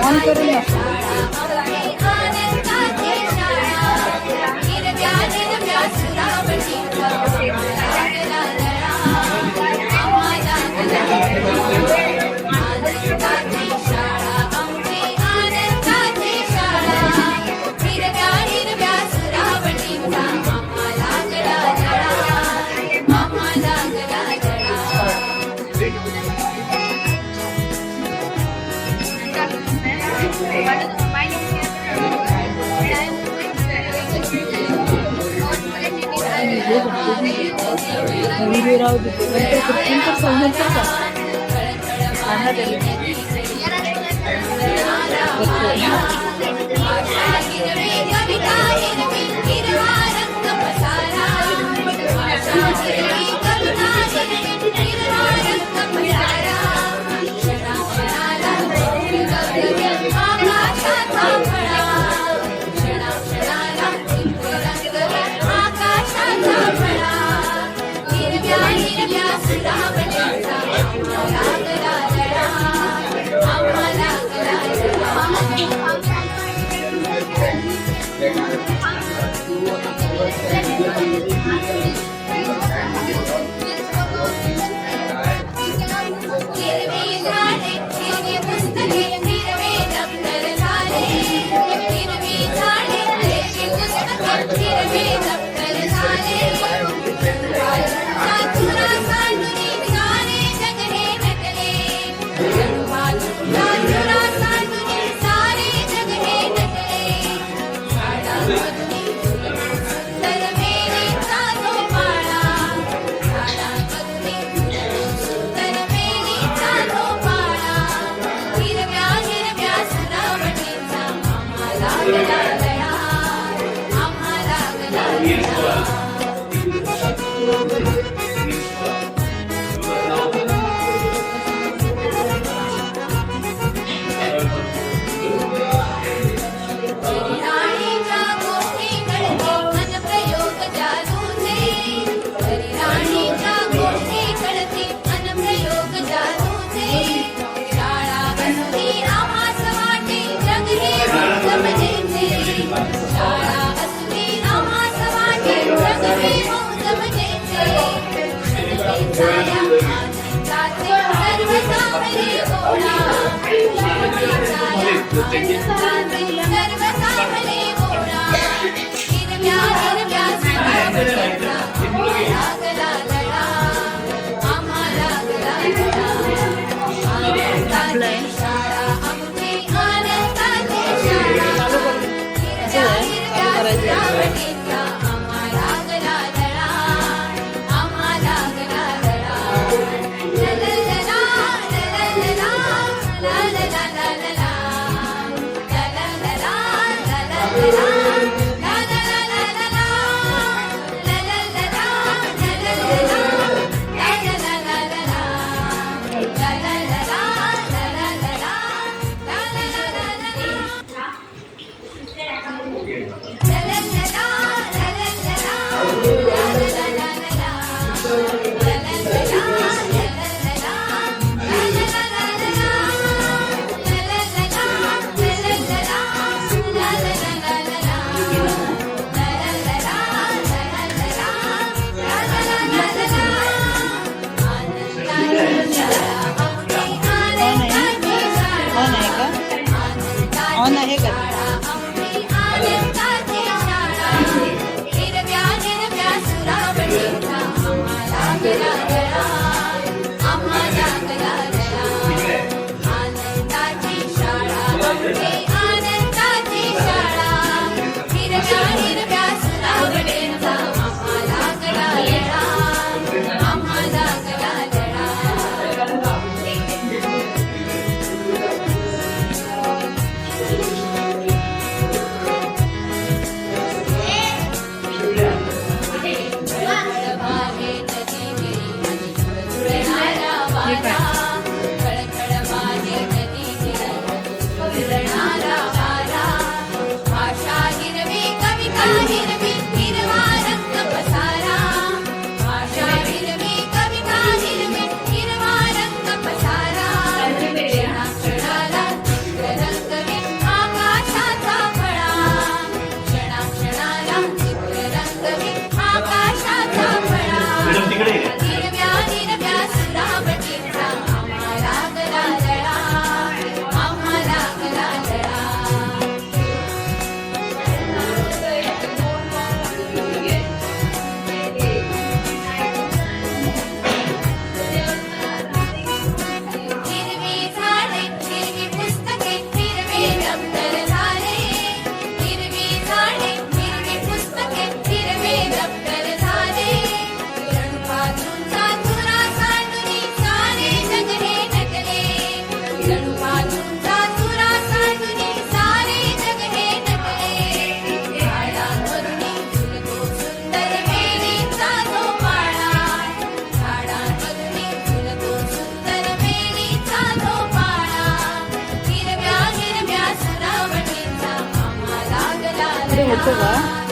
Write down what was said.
On करूया. राहू देते Give me लागला लळा, आम्हा लागला लळा. राणीच्या गोष्टी कळते अनप्रयोग जादूचे, राणीच्या गोष्टी कळते अनप्रयोग जादूचे. शाळा असली आम्हास वाटे जग हे मौज मजेचे, शाळा असली आम्हास वाटे जग हे मौज मजेचे. आनंदाचे सर्व सामने गोळा, आनंदाचे सर्व सामने गोळा. हिरव्या हिरव्या सुरावटीचा लागला लळा, आम्हा लागला लळा. आनंदाची शाळा आमची, आनंदाची शाळा. हिरव्या हिरव्या सुरावटीचा आम्हा लागला लळा, आम्हा लागला लळा. लललला, लललला, लललला, लललला. लललला, लललला, लललला, लललला, लललला, ऑन आहे का? ऑन आहे का? आनंदाची शाळा. हिरव्या हिरव्या सुरावटीचा आम्हा लागला लळा, आम्हा लागला लळा. आनंदाची शाळा आमची, आनंदाची शाळा. हिरव्या हिरव्या सुरावटीचा आम्हा लागला लळा, आम्हा लागला लळा. खळखळवाहे नदी गिरी झुळझुळणारा वारा, खळखळवाहे नदी गिरी झुळझुळणारा वारा. भाषा हिरवी, कविता हिरवी, हिरवा रंग पसारा. भाषा हिरवी, कविता हिरवी, हिरवा रंग पसारा. क्षणाक्षणाला चित्ररंगवी आकाशाचा फळा, क्षणाक्षणाला चित्ररंगवी आकाशाचा फळा. हिरव्या हिरव्या सुरावटीचा आम्हा लागला लळा, आम्हा लागला लळा. हिरवी झाडे, हिरवी पुस्तके, हिरवे दप्तर झाले. हिरवी झाडे, हिरवी पुस्तके, हिरवे दप्तर झाले. जणूपासूनचा तुरा सांडूनी सारे जग हे नटले, जणूपासूनचा तुरा सांडूनी सारे जग हे नटले. झाडांवरुनी झुलतो सुंदर वेलीचा झोपाळा, झाडांवरुनी झुलतो सुंदर वेलीचा झोपाळा. हिरव्या हिरव्या सुरावटीचा आम्हा लागला पुढे होतो लळा, का?